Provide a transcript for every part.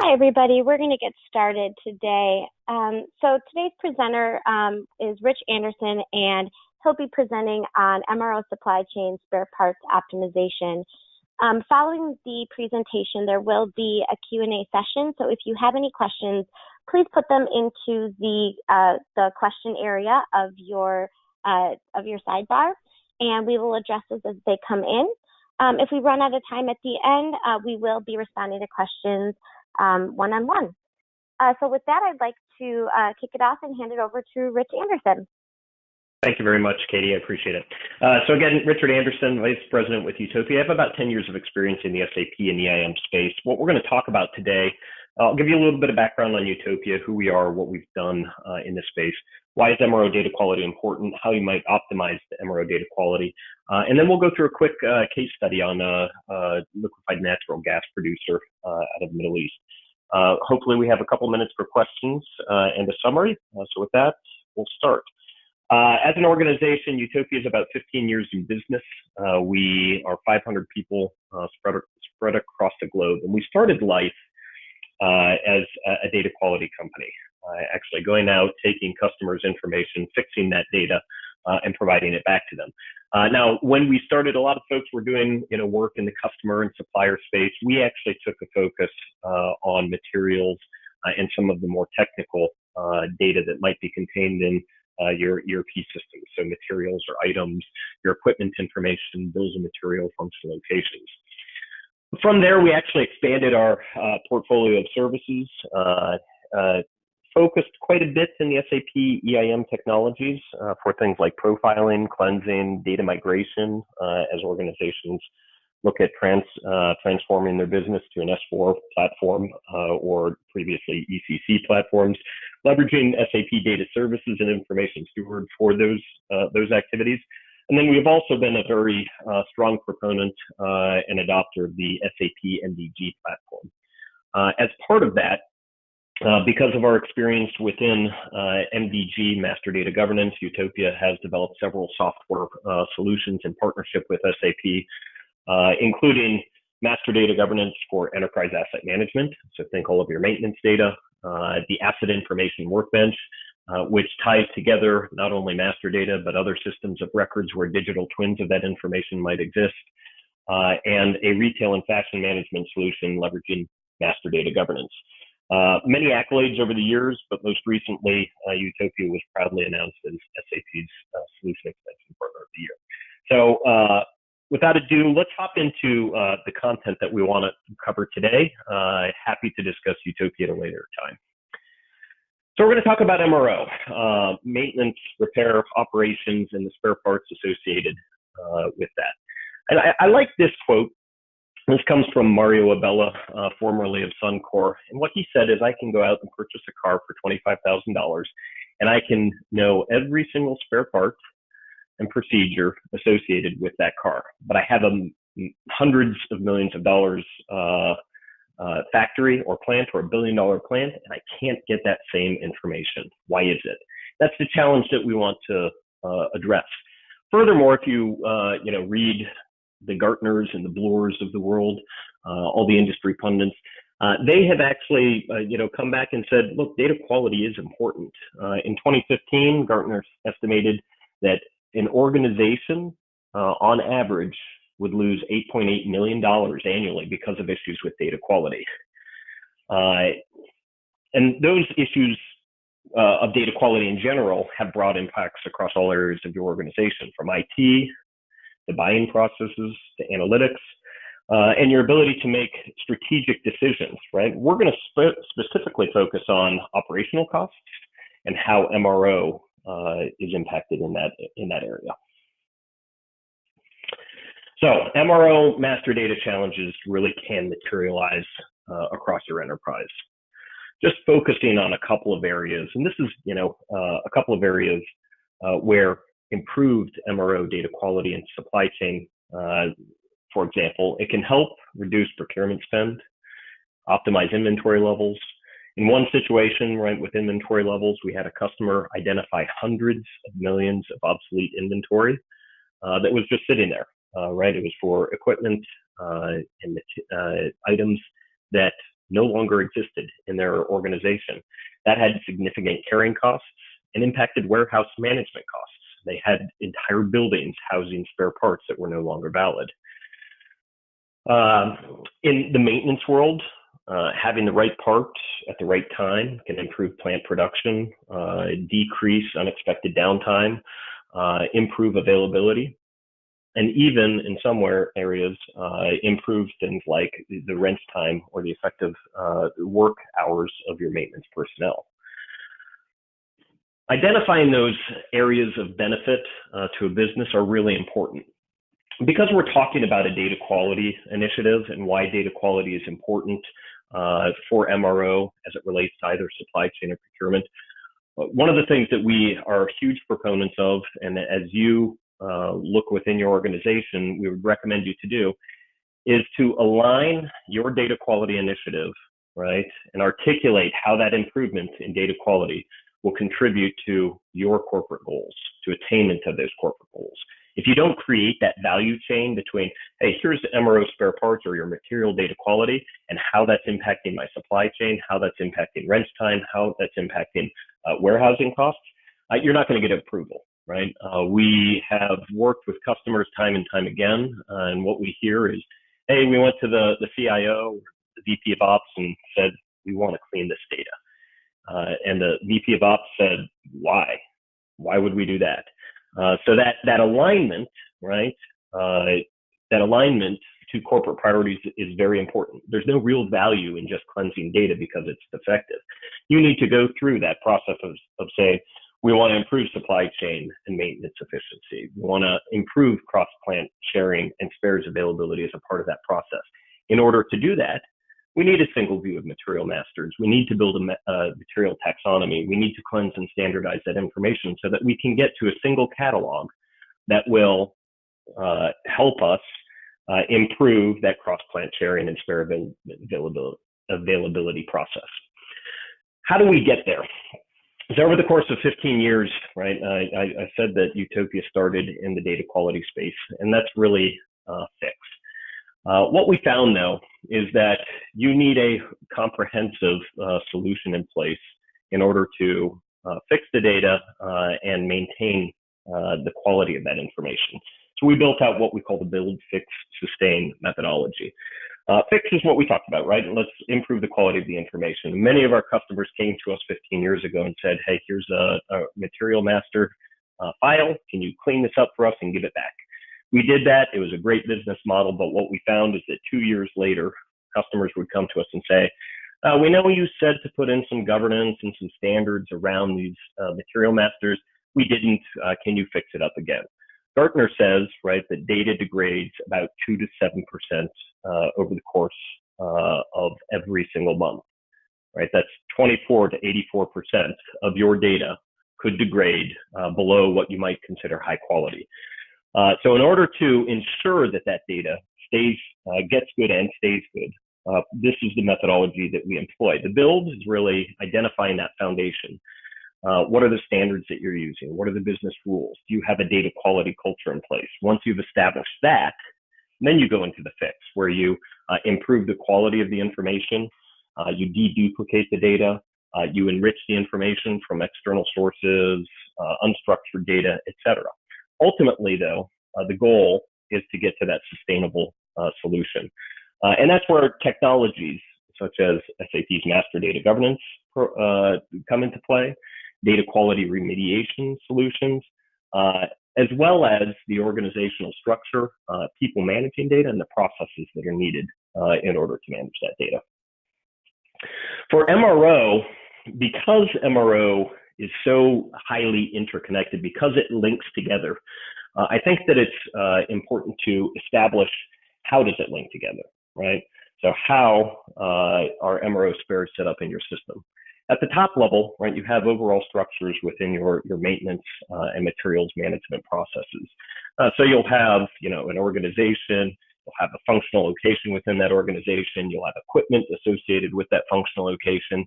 Hi, everybody. We're going to get started today. So today's presenter is Rich Anderson, and he'll be presenting on MRO supply chain spare parts optimization. Following the presentation, there will be a Q&A session. So if you have any questions, please put them into the question area of your sidebar, and we will address those as they come in. If we run out of time at the end, we will be responding to questions one-on-one. So with that, I'd like to kick it off and hand it over to Rich Anderson. Thank you very much, Katie. I appreciate it. So again, Richard Anderson, Vice President with Utopia. I have about 10 years of experience in the SAP and EIM space. What we're going to talk about today, I'll give you a little bit of background on Utopia, who we are, what we've done in this space, why is MRO data quality important, how you might optimize the MRO data quality, and then we'll go through a quick case study on a liquefied natural gas producer out of the Middle East. Hopefully we have a couple minutes for questions and a summary. So with that, we'll start. As an organization, Utopia is about 15 years in business. We are 500 people spread across the globe, and we started life as a data quality company, actually going out, taking customers' information, fixing that data, and providing it back to them. Now, when we started, a lot of folks were doing work in the customer and supplier space. We actually took a focus on materials and some of the more technical data that might be contained in your ERP systems, so materials or items, your equipment information, bills of material, function locations. From there, we actually expanded our portfolio of services, focused quite a bit in the SAP EIM technologies for things like profiling, cleansing, data migration, as organizations look at transforming their business to an S4 platform or previously ECC platforms, leveraging SAP data services and information steward for those activities. And then we've also been a very strong proponent and adopter of the SAP MDG platform. As part of that, because of our experience within MDG, Master Data Governance, Utopia has developed several software solutions in partnership with SAP, including Master Data Governance for Enterprise Asset Management. So think all of your maintenance data, the Asset Information Workbench, which ties together not only master data, but other systems of records where digital twins of that information might exist, and a retail and fashion management solution leveraging Master Data Governance. Many accolades over the years, but most recently, Utopia was proudly announced as SAP's Solution Extension Partner of the Year. So without ado, let's hop into the content that we want to cover today. Happy to discuss Utopia at a later time. So we're going to talk about MRO, maintenance, repair, operations, and the spare parts associated with that. And I like this quote. This comes from Mario Abella, formerly of Suncor. And what he said is, I can go out and purchase a car for $25,000, and I can know every single spare part and procedure associated with that car. But I have hundreds of millions of dollars factory or plant or $1 billion plant, and I can't get that same information. Why is it? That's the challenge that we want to address. Furthermore, if you read the Gartners and the Bloors of the world, all the industry pundits, they have actually come back and said, look, data quality is important. In 2015, Gartner estimated that an organization on average would lose $8.8 million annually because of issues with data quality. And those issues of data quality in general have broad impacts across all areas of your organization, from IT to buying processes to analytics, and your ability to make strategic decisions, right? We're going to specifically focus on operational costs and how MRO is impacted in that area. So MRO master data challenges really can materialize across your enterprise. Just focusing on a couple of areas, and this is a couple of areas where improved MRO data quality and supply chain, for example, it can help reduce procurement spend, optimize inventory levels. In one situation, right, with inventory levels, we had a customer identify hundreds of millions of obsolete inventory that was just sitting there, right? It was for equipment and items that no longer existed in their organization. That had significant carrying costs and impacted warehouse management costs. They had entire buildings housing spare parts that were no longer valid. In the maintenance world, having the right part at the right time can improve plant production, decrease unexpected downtime, improve availability, and even in some areas, improve things like the wrench time or the effective work hours of your maintenance personnel. Identifying those areas of benefit to a business are really important. Because we're talking about a data quality initiative and why data quality is important for MRO as it relates to either supply chain or procurement, one of the things that we are huge proponents of, and as you look within your organization, we would recommend you to do, is to align your data quality initiative, right, and articulate how that improvement in data quality will contribute to your corporate goals, to attainment of those corporate goals. If you don't create that value chain between, hey, here's the MRO spare parts or your material data quality and how that's impacting my supply chain, how that's impacting wrench time, how that's impacting warehousing costs, you're not going to get approval, right? We have worked with customers time and time again, and what we hear is, hey, we went to the CIO, the VP of Ops, and said, we want to clean this data. And the VP of Ops said, why? Why would we do that? So that alignment, right? That alignment to corporate priorities is very important. There's no real value in just cleansing data because it's defective. You need to go through that process of saying, we want to improve supply chain and maintenance efficiency. We want to improve cross-plant sharing and spares availability as a part of that process. In order to do that, we need a single view of material masters. We need to build a material taxonomy. We need to cleanse and standardize that information so that we can get to a single catalog that will help us improve that cross-plant sharing and spare availability process. How do we get there? So over the course of 15 years, right, I said that Utopia started in the data quality space, and that's really fixed. What we found, though, is that you need a comprehensive solution in place in order to fix the data and maintain the quality of that information. So we built out what we call the build, fix, sustain methodology. Fix is what we talked about, right? Let's improve the quality of the information. Many of our customers came to us 15 years ago and said, hey, here's a material master file. Can you clean this up for us and give it back? We did that. It was a great business model, but what we found is that 2 years later, customers would come to us and say, we know you said to put in some governance and some standards around these material masters. We didn't. Can you fix it up again? Gartner says, right, that data degrades about 2 to 7% over the course of every single month, right? That's 24 to 84% of your data could degrade below what you might consider high quality. So in order to ensure that that data gets good and stays good, this is the methodology that we employ. The build is really identifying that foundation. What are the standards that you're using? What are the business rules? Do you have a data quality culture in place? Once you've established that, then you go into the fix, where you improve the quality of the information, you deduplicate the data, you enrich the information from external sources, unstructured data, etc. Ultimately, though, the goal is to get to that sustainable solution. And that's where technologies such as SAP's master data governance come into play, data quality remediation solutions, as well as the organizational structure, people managing data, and the processes that are needed in order to manage that data. For MRO, because MRO is so highly interconnected, because it links together, I think that it's important to establish how does it link together, right? So how are MRO spares set up in your system? At the top level, right, you have overall structures within your maintenance and materials management processes. So you'll have, an organization, you'll have a functional location within that organization, you'll have equipment associated with that functional location,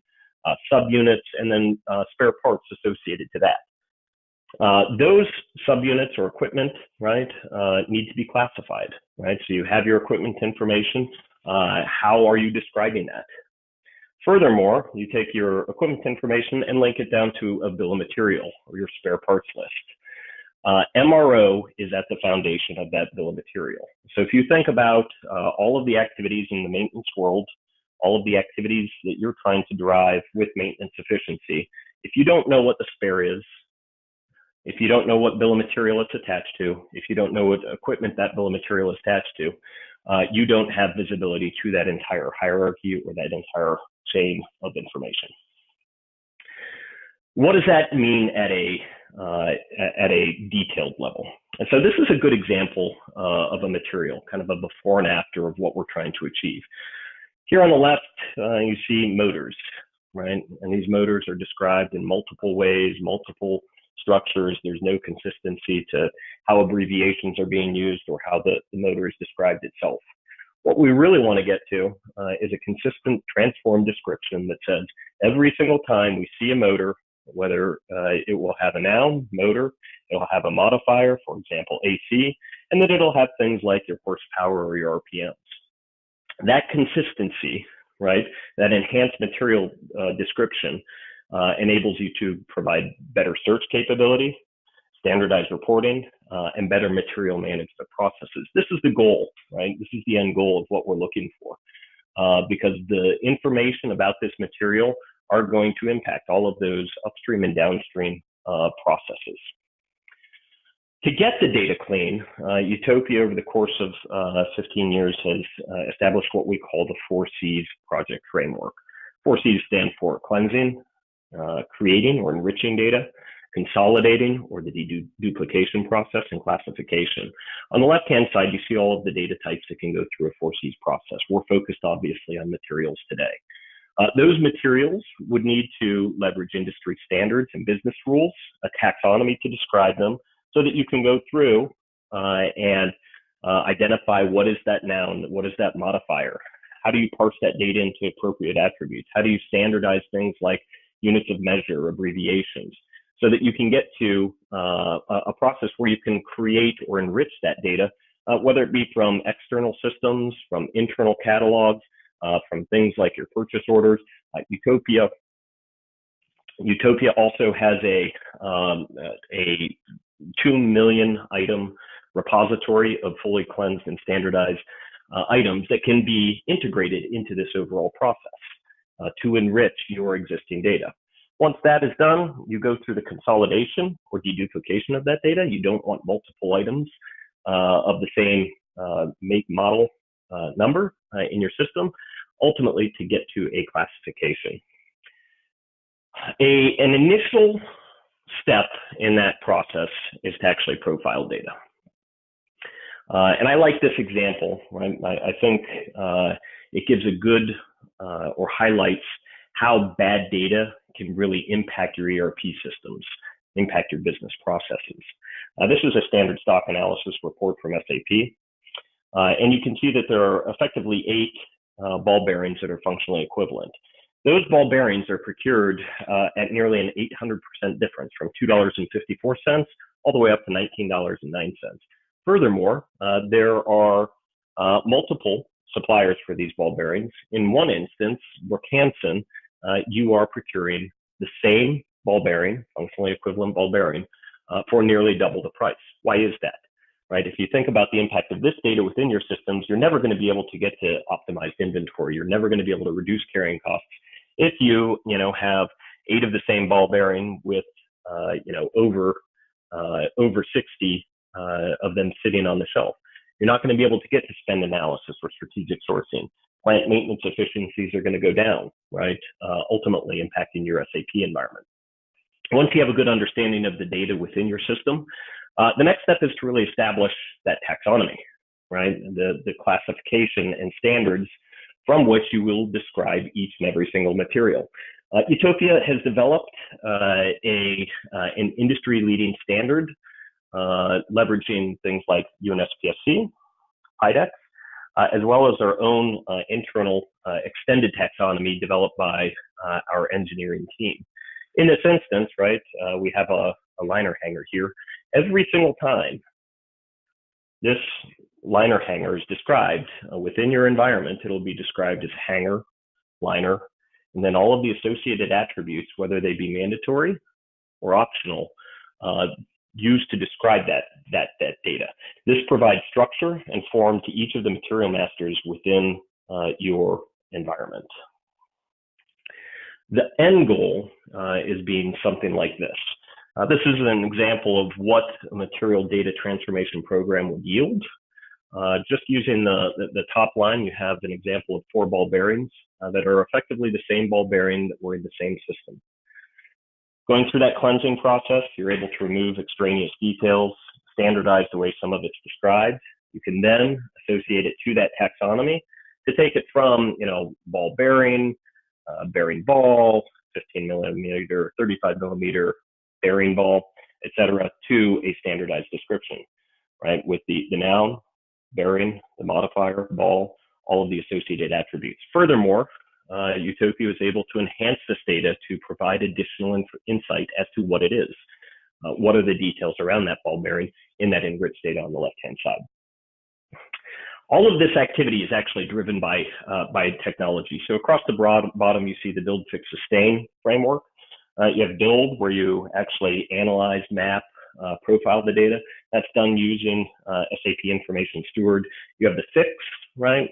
subunits, and then spare parts associated to that. Those subunits or equipment, right, need to be classified, right? So you have your equipment information. How are you describing that? Furthermore, you take your equipment information and link it down to a bill of material or your spare parts list. MRO is at the foundation of that bill of material. So if you think about all of the activities in the maintenance world, all of the activities that you're trying to drive with maintenance efficiency, if you don't know what the spare is, if you don't know what bill of material it's attached to, if you don't know what equipment that bill of material is attached to, you don't have visibility to that entire hierarchy or that entire chain of information. What does that mean at a detailed level? And so this is a good example of a material, kind of a before and after of what we're trying to achieve. Here on the left, you see motors, right? And these motors are described in multiple ways, multiple structures. There's no consistency to how abbreviations are being used or how the motor is described itself. What we really want to get to is a consistent transform description that says every single time we see a motor, whether it will have a noun, motor, it'll have a modifier, for example, AC, and then it'll have things like your horsepower or your RPMs. That consistency, right, that enhanced material description enables you to provide better search capability, standardized reporting, and better material management processes. This is the goal, right? This is the end goal of what we're looking for, because the information about this material are going to impact all of those upstream and downstream processes. To get the data clean, Utopia over the course of 15 years has established what we call the 4Cs project framework. 4Cs stand for cleansing, creating or enriching data, consolidating or the deduplication process, and classification. On the left-hand side, you see all of the data types that can go through a 4Cs process. We're focused obviously on materials today. Those materials would need to leverage industry standards and business rules, a taxonomy to describe them, so that you can go through and identify what is that noun, what is that modifier, how do you parse that data into appropriate attributes, how do you standardize things like units of measure, abbreviations, so that you can get to a process where you can create or enrich that data, whether it be from external systems, from internal catalogs, from things like your purchase orders. Utopia also has a 2 million item repository of fully cleansed and standardized items that can be integrated into this overall process to enrich your existing data. Once that is done, you go through the consolidation or deduplication of that data. You don't want multiple items of the same make, model, number in your system, ultimately to get to a classification. An initial step in that process is to actually profile data. And I like this example, right? I think it gives a good or highlights how bad data can really impact your ERP systems, impact your business processes. This is a standard stock analysis report from SAP. And you can see that there are effectively 8 ball bearings that are functionally equivalent. Those ball bearings are procured at nearly an 800% difference, from $2.54 all the way up to $19.09. Furthermore, there are multiple suppliers for these ball bearings. In one instance, Brookhansen, you are procuring the same ball bearing, functionally equivalent ball bearing, for nearly double the price. Why is that? Right? If you think about the impact of this data within your systems, you're never going to be able to get to optimized inventory. You're never going to be able to reduce carrying costs if you have 8 of the same ball bearing with over 60 of them sitting on the shelf. You're not going to be able to get to spend analysis or strategic sourcing. Plant maintenance efficiencies are going to go down, right? Ultimately impacting your SAP environment. Once you have a good understanding of the data within your system, the next step is to really establish that taxonomy, right? The classification and standards from which you will describe each and every single material. Utopia has developed an industry-leading standard, leveraging things like UNSPSC, IDEX, as well as our own internal extended taxonomy developed by our engineering team. In this instance, right, we have a liner hanger here. Every single time this liner hanger is described within your environment, it'll be described as hanger, liner, and then all of the associated attributes, whether they be mandatory or optional, used to describe that data. This provides structure and form to each of the material masters within your environment. The end goal is being something like this. This is an example of what a material data transformation program would yield. Just using the top line, you have an example of 4 ball bearings that are effectively the same ball bearing that were in the same system. Going through that cleansing process, you're able to remove extraneous details, standardize the way some of it's described. You can then associate it to that taxonomy to take it from, ball bearing, bearing ball, 15 millimeter, 35 millimeter bearing ball, etc., to a standardized description, right? With the noun, bearing, the modifier, ball, all of the associated attributes. Furthermore, Utopia was able to enhance this data to provide additional insight as to what it is. What are the details around that ball bearing in that enriched data on the left-hand side? All of this activity is actually driven by technology. So across the bottom, you see the build, fix, sustain framework. You have build, where you actually analyze, map, profile the data. That's done using SAP Information Steward. You have the fix, right?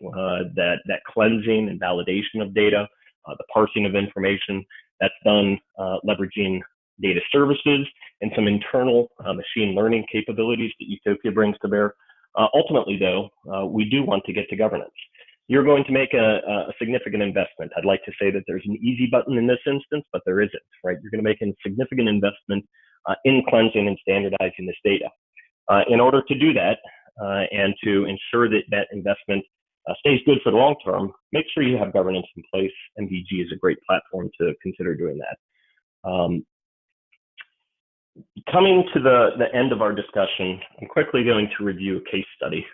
That cleansing and validation of data, the parsing of information. That's done leveraging data services and some internal machine learning capabilities that Utopia brings to bear. Ultimately, though, we do want to get to governance. You're going to make a significant investment. I'd like to say that there's an easy button in this instance, but there isn't, right? You're going to make a significant investment in cleansing and standardizing this data. In order to do that and to ensure that that investment stays good for the long term, make sure you have governance in place. MDG is a great platform to consider doing that. Coming to the end of our discussion, I'm quickly going to review a case study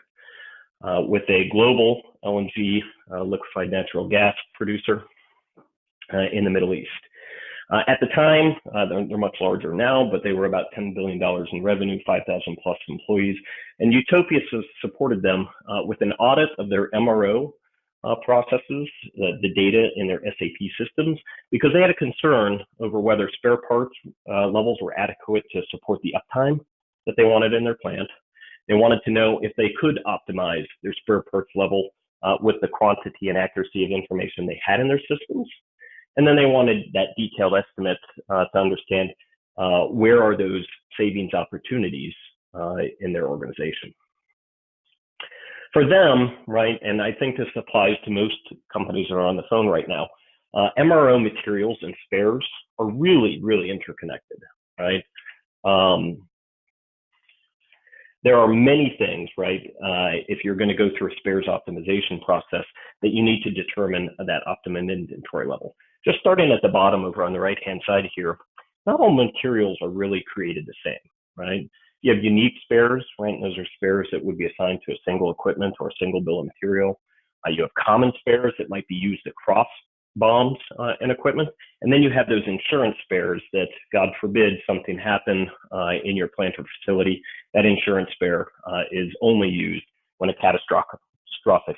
with a global LNG, liquefied natural gas producer in the Middle East. At the time, they're much larger now, but they were about $10 billion in revenue, 5,000 plus employees. And Utopia supported them with an audit of their MRO processes, the data in their SAP systems, because they had a concern over whether spare parts levels were adequate to support the uptime that they wanted in their plant. They wanted to know if they could optimize their spare parts level with the quantity and accuracy of information they had in their systems. And then they wanted that detailed estimate to understand where are those savings opportunities in their organization. For them, right, and I think this applies to most companies that are on the phone right now, MRO materials and spares are really, really interconnected, right? There are many things, right, if you're going to go through a spares optimization process that you need to determine that optimum inventory level. Just starting at the bottom over on the right-hand side here, not all materials are really created the same, right? You have unique spares, right? And those are spares that would be assigned to a single equipment or a single bill of material. You have common spares that might be used across bombs and equipment. And then you have those insurance spares that, God forbid, something happen in your plant or facility. That insurance spare is only used when a catastrophic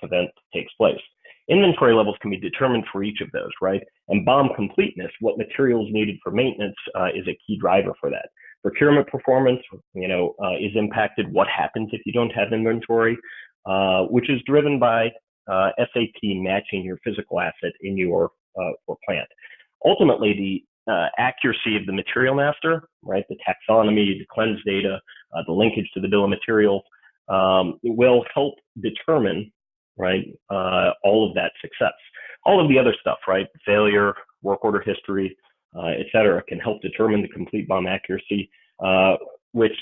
event takes place. Inventory levels can be determined for each of those, right? And bomb completeness, what materials needed for maintenance, is a key driver for that. Procurement performance, is impacted. What happens if you don't have inventory, which is driven by SAP matching your physical asset in your plant. Ultimately, the accuracy of the material master, right, the taxonomy, the cleanse data, the linkage to the bill of materials, will help determine, right, all of that success. All of the other stuff, right, failure, work order history, et cetera, can help determine the complete bomb accuracy, which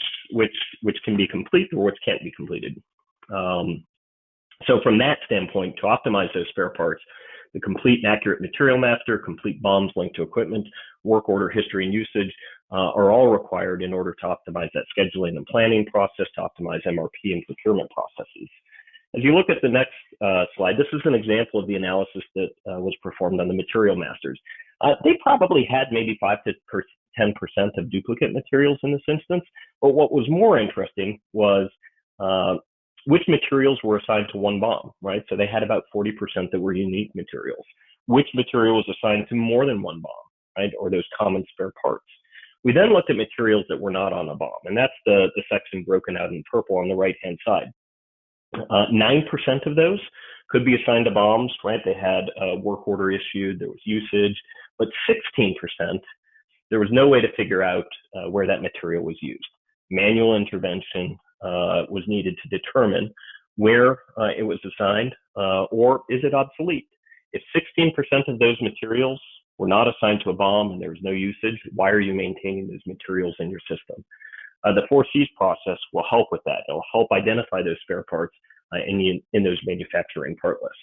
can be complete or which can't be completed. So from that standpoint, to optimize those spare parts, the complete and accurate material master, complete bombs linked to equipment, work order history and usage are all required in order to optimize that scheduling and planning process, to optimize MRP and procurement processes. As you look at the next slide, this is an example of the analysis that was performed on the material masters. They probably had maybe 5 to 10% of duplicate materials in this instance, but what was more interesting was which materials were assigned to one bomb, right? So they had about 40% that were unique materials. which material was assigned to more than one BOM, right, or those common spare parts. We then looked at materials that were not on a BOM, and that's the section broken out in purple on the right-hand side. 9% of those could be assigned to BOMs, right? They had a work order issued, there was usage, but 16%, there was no way to figure out where that material was used. Manual intervention was needed to determine where it was assigned, or is it obsolete? If 16% of those materials were not assigned to a BOM and there was no usage, why are you maintaining those materials in your system? The 4Cs process will help with that. It'll help identify those spare parts in those manufacturing part lists.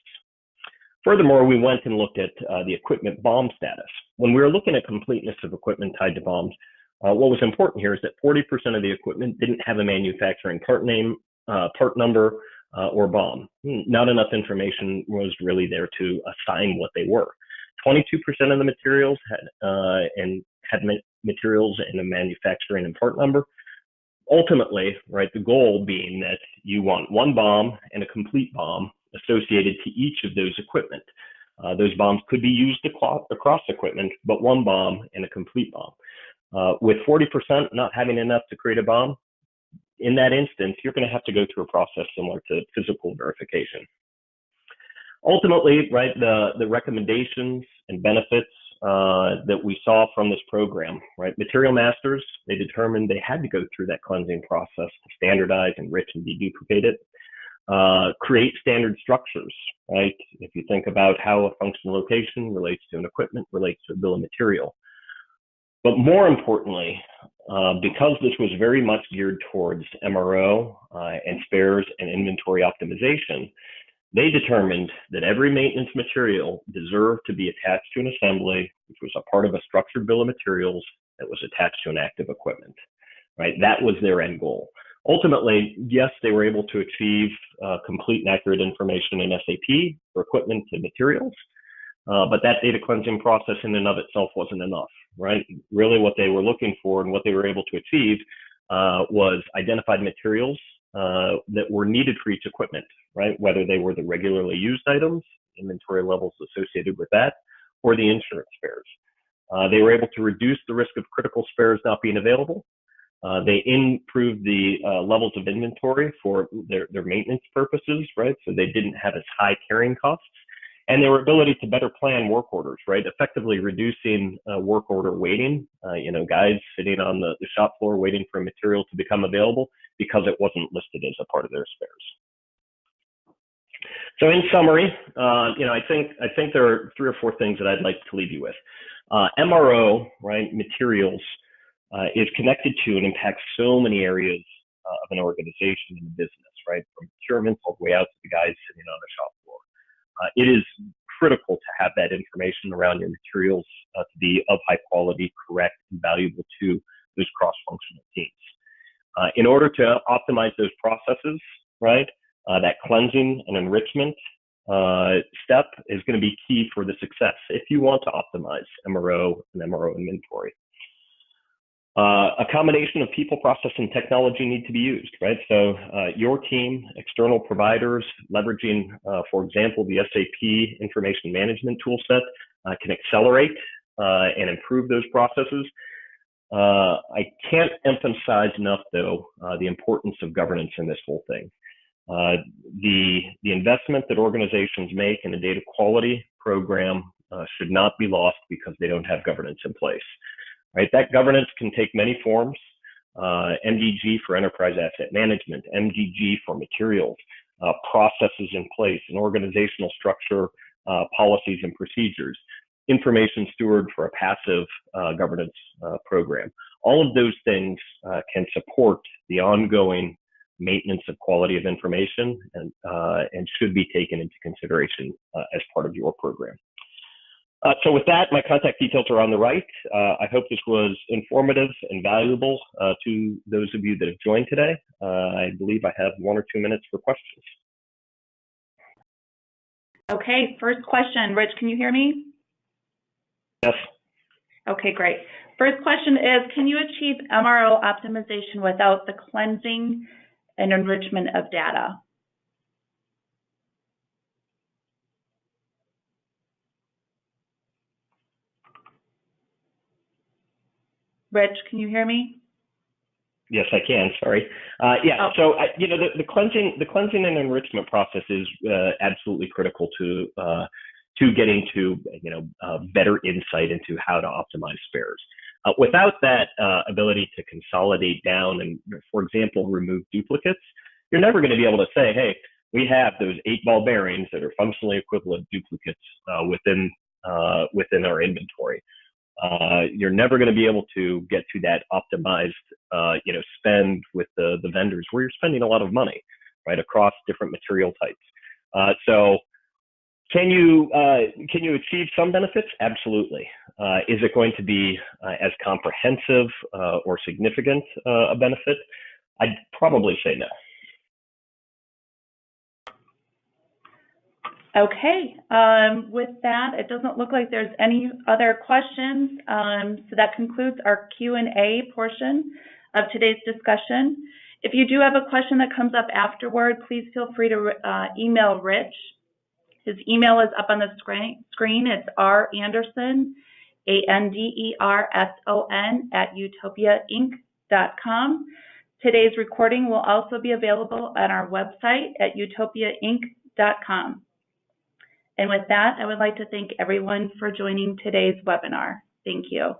Furthermore, we went and looked at the equipment BOM status. When we were looking at completeness of equipment tied to BOMs, what was important here is that 40% of the equipment didn't have a manufacturing part name, part number, or BOM. Not enough information was really there to assign what they were. 22% of the materials had materials in a manufacturing and part number. Ultimately, right, the goal being that you want one BOM and a complete BOM associated to each of those equipment. Those BOMs could be used across equipment, but one BOM and a complete BOM. With 40% not having enough to create a BOM, in that instance, you're going to have to go through a process similar to physical verification. Ultimately, right, the recommendations and benefits that we saw from this program, right, material masters, they determined they had to go through that cleansing process to standardize, enrich, and deduplicate it. Create standard structures, right? If you think about how a function location relates to an equipment, relates to a bill of material. But more importantly, because this was very much geared towards MRO and spares and inventory optimization, they determined that every maintenance material deserved to be attached to an assembly, which was a part of a structured bill of materials that was attached to an active equipment, right? That was their end goal. Ultimately, yes, they were able to achieve complete and accurate information in SAP for equipment and materials, but that data cleansing process in and of itself wasn't enough, right? Really what they were looking for and what they were able to achieve was identified materials that were needed for each equipment, right? Whether they were the regularly used items, inventory levels associated with that, or the insurance spares. They were able to reduce the risk of critical spares not being available. They improved the levels of inventory for their maintenance purposes, right? So they didn't have as high carrying costs. And their ability to better plan work orders, right? Effectively reducing work order waiting, guys sitting on the shop floor waiting for a material to become available because it wasn't listed as a part of their spares. So in summary, I think there are 3 or 4 things that I'd like to leave you with. MRO, right, materials, is connected to and impacts so many areas of an organization and business, right? From procurement all the way out to the guys sitting on the shop floor. It is critical to have that information around your materials to be of high quality, correct, and valuable to those cross-functional teams. In order to optimize those processes, right, that cleansing and enrichment step is going to be key for the success if you want to optimize MRO and MRO inventory. A combination of people, process, and technology need to be used, right? So your team, external providers, leveraging, for example, the SAP information management toolset can accelerate and improve those processes. I can't emphasize enough, though, the importance of governance in this whole thing. The investment that organizations make in a data quality program should not be lost because they don't have governance in place. Right, that governance can take many forms, MDG for enterprise asset management, MDG for materials, processes in place, an organizational structure, policies and procedures, information steward for a passive governance program. All of those things can support the ongoing maintenance of quality of information and should be taken into consideration as part of your program. So with that, my contact details are on the right. I hope this was informative and valuable to those of you that have joined today. I believe I have 1 or 2 minutes for questions. Okay, first question. Rich, can you hear me? Yes. Okay, great. First question is, can you achieve MRO optimization without the cleansing and enrichment of data? Rich, can you hear me? Yes, I can. Sorry. Yeah. So the cleansing and enrichment process is absolutely critical to getting to better insight into how to optimize spares. Without that ability to consolidate down and, for example, remove duplicates, you're never going to be able to say, hey, we have those 8-ball bearings that are functionally equivalent duplicates within our inventory. You're never going to be able to get to that optimized, spend with the vendors where you're spending a lot of money, right, across different material types. So can you achieve some benefits? Absolutely. Is it going to be as comprehensive or significant a benefit? I'd probably say no. Okay, with that, it doesn't look like there's any other questions. So that concludes our Q&A portion of today's discussion. If you do have a question that comes up afterward, please feel free to email Rich. His email is up on the screen. It's randerson, ANDERSON, @utopiainc.com. Today's recording will also be available on our website at utopiainc.com. And with that, I would like to thank everyone for joining today's webinar. Thank you.